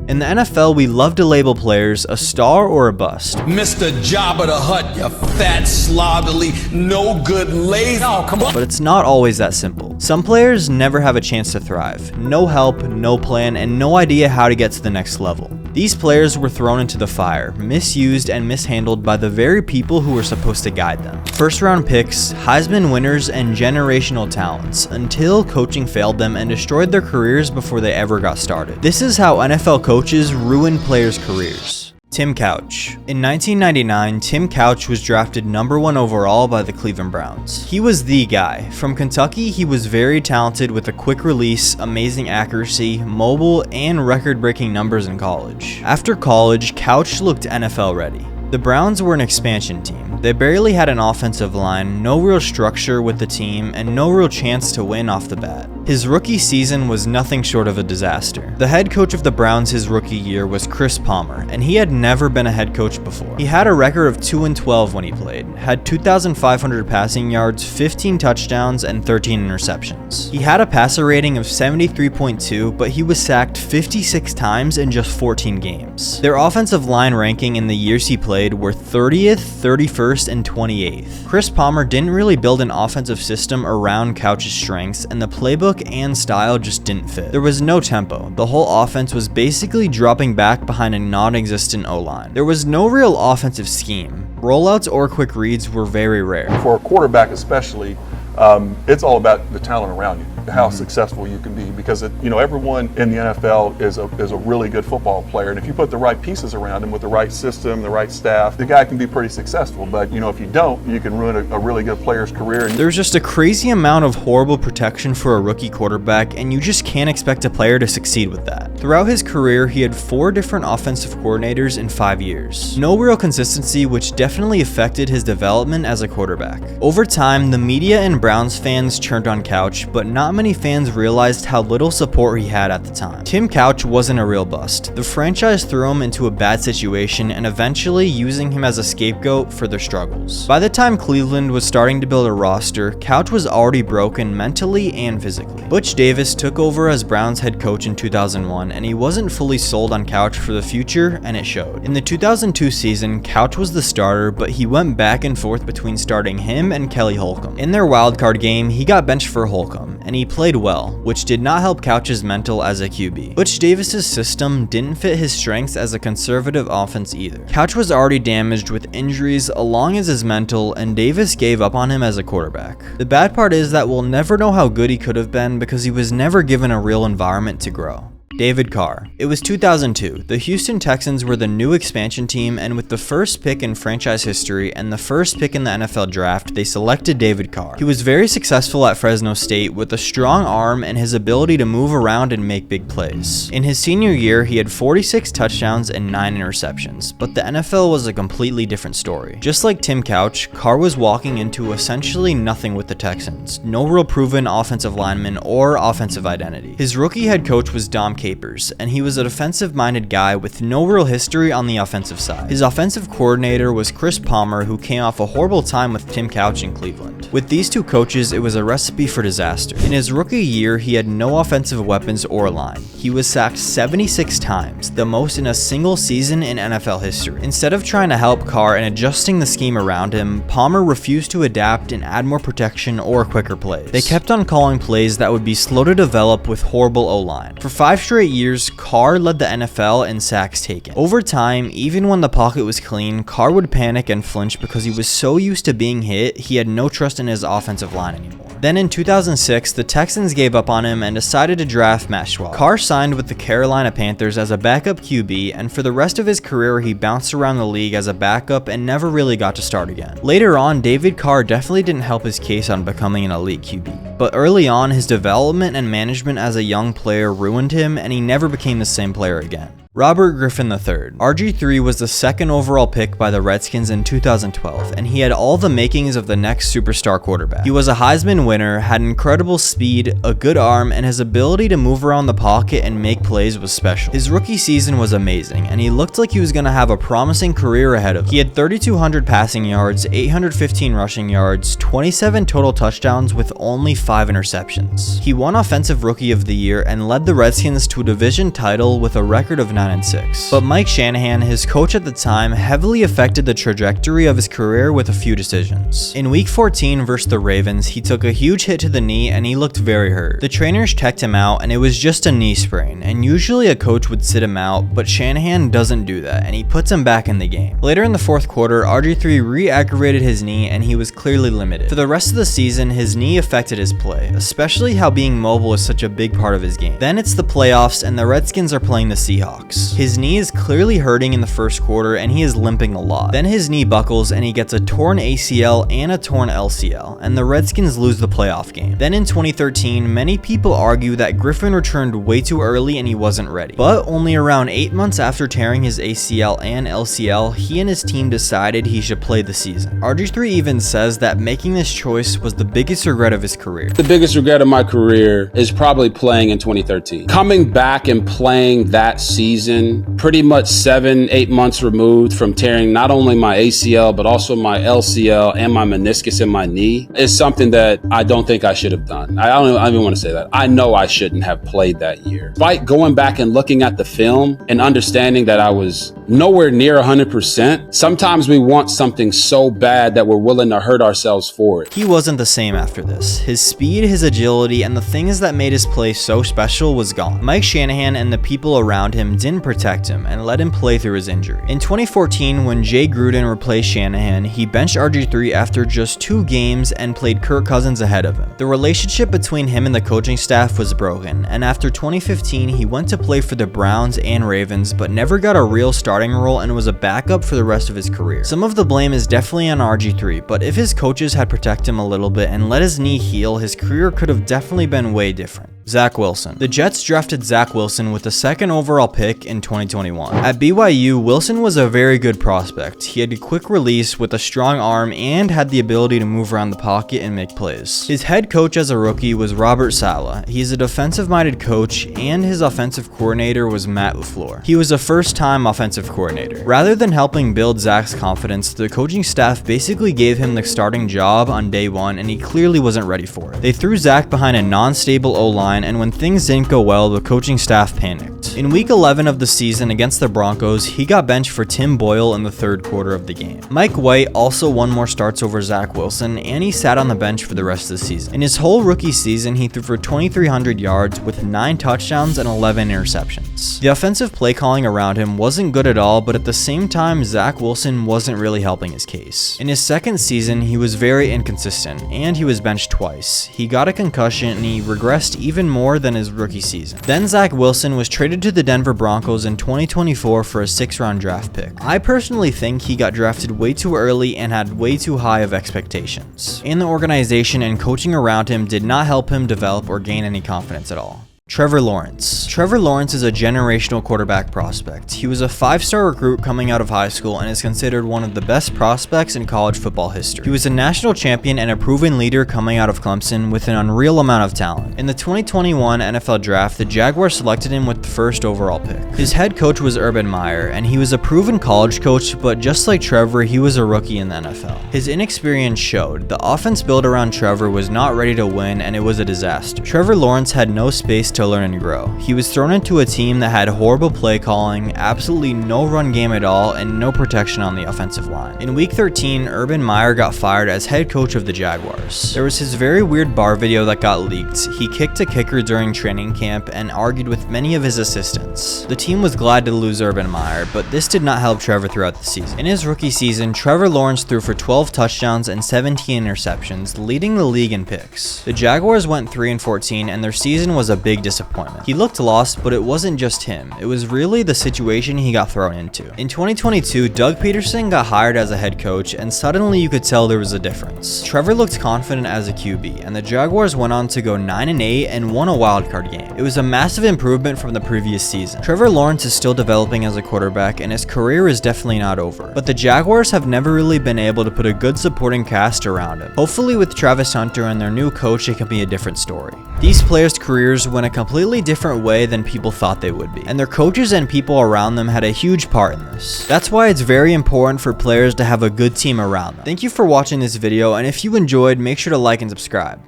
In the NFL, we love to label players a star or a bust. Mr. Jabba the Hutt, you fat, slovenly, no good, lazy. Oh, come on. But it's not always that simple. Some players never have a chance to thrive. No help, no plan, and no idea how to get to the next level. These players were thrown into the fire, misused and mishandled by the very people who were supposed to guide them. First round picks, Heisman winners, and generational talents, until coaching failed them and destroyed their careers before they ever got started. This is how NFL coaches ruin players' careers. Tim Couch. In 1999, Tim Couch was drafted #1 overall by the Cleveland Browns. He was the guy. From Kentucky, he was very talented with a quick release, amazing accuracy, mobile, and record-breaking numbers in college. After college, Couch looked NFL ready. The Browns were an expansion team. They barely had an offensive line, no real structure with the team, and no real chance to win off the bat. His rookie season was nothing short of a disaster. The head coach of the Browns his rookie year was Chris Palmer, and he had never been a head coach before. He had a record of 2-12 when he played, had 2,500 passing yards, 15 touchdowns, and 13 interceptions. He had a passer rating of 73.2, but he was sacked 56 times in just 14 games. Their offensive line ranking in the years he played were 30th, 31st, and 28th. Chris Palmer didn't really build an offensive system around Couch's strengths, and the playbook and style just didn't fit. There was no tempo. The whole offense was basically dropping back behind a non-existent O-line. There was no real offensive scheme. Rollouts or quick reads were very rare. For a quarterback especially, it's all about the talent around you, how successful you can be, because everyone in the NFL is a really good football player, and if you put the right pieces around him with the right system, the right staff, the guy can be pretty successful. But if you don't, you can ruin a really good player's career. There's just a crazy amount of horrible protection for a rookie quarterback, and you just can't expect a player to succeed with that. Throughout his career, he had 4 different offensive coordinators in 5 years. No real consistency, which definitely affected his development as a quarterback. Over time, the media and Browns fans turned on Couch, but not many fans realized how little support he had at the time. Tim Couch wasn't a real bust. The franchise threw him into a bad situation and eventually using him as a scapegoat for their struggles. By the time Cleveland was starting to build a roster, Couch was already broken mentally and physically. Butch Davis took over as Browns head coach in 2001, and he wasn't fully sold on Couch for the future, and it showed. In the 2002 season, Couch was the starter, but he went back and forth between starting him and Kelly Holcomb. In their wildcard game, he got benched for Holcomb, and he played well, which did not help Couch's mental as a QB. Butch Davis's system didn't fit his strengths as a conservative offense either. Couch was already damaged with injuries along as his mental, and Davis gave up on him as a quarterback. The bad part is that we'll never know how good he could have been because he was never given a real environment to grow. David Carr. It was 2002. The Houston Texans were the new expansion team, and with the first pick in franchise history and the first pick in the NFL draft, they selected David Carr. He was very successful at Fresno State with a strong arm and his ability to move around and make big plays. In his senior year, he had 46 touchdowns and 9 interceptions, but the NFL was a completely different story. Just like Tim Couch, Carr was walking into essentially nothing with the Texans. No real proven offensive lineman or offensive identity. His rookie head coach was Dom Capers, and he was a defensive-minded guy with no real history on the offensive side. His offensive coordinator was Chris Palmer, who came off a horrible time with Tim Couch in Cleveland. With these two coaches, it was a recipe for disaster. In his rookie year, he had no offensive weapons or line. He was sacked 76 times, the most in a single season in NFL history. Instead of trying to help Carr and adjusting the scheme around him, Palmer refused to adapt and add more protection or quicker plays. They kept on calling plays that would be slow to develop with horrible O-line. For 5 straight years, Carr led the NFL in sacks taken. Over time, even when the pocket was clean, Carr would panic and flinch because he was so used to being hit, he had no trust in his offensive line anymore. Then in 2006, the Texans gave up on him and decided to draft Matt Schwab. Carr signed with the Carolina Panthers as a backup QB, and for the rest of his career, he bounced around the league as a backup and never really got to start again. Later on, David Carr definitely didn't help his case on becoming an elite QB. But early on, his development and management as a young player ruined him, and he never became the same player again. Robert Griffin III. RG3 was the second overall pick by the Redskins in 2012, and he had all the makings of the next superstar quarterback. He was a Heisman winner, had incredible speed, a good arm, and his ability to move around the pocket and make plays was special. His rookie season was amazing, and he looked like he was going to have a promising career ahead of him. He had 3,200 passing yards, 815 rushing yards, 27 total touchdowns with only 5 interceptions. He won Offensive Rookie of the Year and led the Redskins to a division title with a record of 9 39-6. But Mike Shanahan, his coach at the time, heavily affected the trajectory of his career with a few decisions. In week 14 versus the Ravens, he took a huge hit to the knee and he looked very hurt. The trainers checked him out and it was just a knee sprain, and usually a coach would sit him out, but Shanahan doesn't do that and he puts him back in the game. Later in the fourth quarter, RG3 re-aggravated his knee and he was clearly limited. For the rest of the season, his knee affected his play, especially how being mobile is such a big part of his game. Then it's the playoffs and the Redskins are playing the Seahawks. His knee is clearly hurting in the first quarter and he is limping a lot. Then his knee buckles and he gets a torn ACL and a torn LCL, and the Redskins lose the playoff game. Then in 2013, many people argue that Griffin returned way too early and he wasn't ready. But only around 8 months after tearing his ACL and LCL, he and his team decided he should play the season. RG3 even says that making this choice was the biggest regret of his career. The biggest regret of my career is probably playing in 2013. Coming back and playing that season, pretty much 7-8 months removed from tearing not only my ACL, but also my LCL and my meniscus in my knee, is something that I don't think I should have done. I don't even want to say that. I know I shouldn't have played that year. Despite going back and looking at the film and understanding that I was nowhere near 100%, sometimes we want something so bad that we're willing to hurt ourselves for it. He wasn't the same after this. His speed, his agility, and the things that made his play so special was gone. Mike Shanahan and the people around him didn't protect him and let him play through his injury. In 2014, when Jay Gruden replaced Shanahan, he benched RG3 after just 2 games and played Kirk Cousins ahead of him. The relationship between him and the coaching staff was broken, and after 2015, he went to play for the Browns and Ravens, but never got a real starting role and was a backup for the rest of his career. Some of the blame is definitely on RG3, but if his coaches had protected him a little bit and let his knee heal, his career could have definitely been way different. Zach Wilson. The Jets drafted Zach Wilson with the 2nd overall pick in 2021. At BYU, Wilson was a very good prospect. He had a quick release with a strong arm and had the ability to move around the pocket and make plays. His head coach as a rookie was Robert Saleh. He's a defensive-minded coach, and his offensive coordinator was Matt LaFleur. He was a first-time offensive coordinator. Rather than helping build Zach's confidence, the coaching staff basically gave him the starting job on day 1, and he clearly wasn't ready for it. They threw Zach behind a non-stable O-line, and when things didn't go well, the coaching staff panicked. In week 11 of the season against the Broncos, he got benched for Tim Boyle in the 3rd quarter of the game. Mike White also won more starts over Zach Wilson, and he sat on the bench for the rest of the season. In his whole rookie season, he threw for 2,300 yards with 9 touchdowns and 11 interceptions. The offensive play calling around him wasn't good at all, but at the same time, Zach Wilson wasn't really helping his case. In his 2nd season, he was very inconsistent, and he was benched twice. He got a concussion and he regressed even more than his rookie season. Then Zach Wilson was traded to the Denver Broncos in 2024 for a 6th-round draft pick. I personally think he got drafted way too early and had way too high of expectations. And the organization and coaching around him did not help him develop or gain any confidence at all. Trevor Lawrence. Trevor Lawrence is a generational quarterback prospect. He was a 5-star recruit coming out of high school and is considered one of the best prospects in college football history. He was a national champion and a proven leader coming out of Clemson with an unreal amount of talent. In the 2021 NFL Draft, the Jaguars selected him with the 1st overall pick. His head coach was Urban Meyer, and he was a proven college coach, but just like Trevor, he was a rookie in the NFL. His inexperience showed. The offense built around Trevor was not ready to win, and it was a disaster. Trevor Lawrence had no space to learn and grow. He was thrown into a team that had horrible play calling, absolutely no run game at all, and no protection on the offensive line. In week 13, Urban Meyer got fired as head coach of the Jaguars. There was his very weird bar video that got leaked. He kicked a kicker during training camp and argued with many of his assistants. The team was glad to lose Urban Meyer, but this did not help Trevor throughout the season. In his rookie season, Trevor Lawrence threw for 12 touchdowns and 17 interceptions, leading the league in picks. The Jaguars went 3-14, and their season was a big disappointment. He looked lost, but it wasn't just him. It was really the situation he got thrown into. In 2022, Doug Peterson got hired as a head coach, and suddenly you could tell there was a difference. Trevor looked confident as a QB, and the Jaguars went on to go 9-8 and won a wildcard game. It was a massive improvement from the previous season. Trevor Lawrence is still developing as a quarterback, and his career is definitely not over. But the Jaguars have never really been able to put a good supporting cast around him. Hopefully with Travis Hunter and their new coach, it can be a different story. These players' careers went a completely different way than people thought they would be, and their coaches and people around them had a huge part in this. That's why it's very important for players to have a good team around them. Thank you for watching this video, and if you enjoyed, make sure to like and subscribe.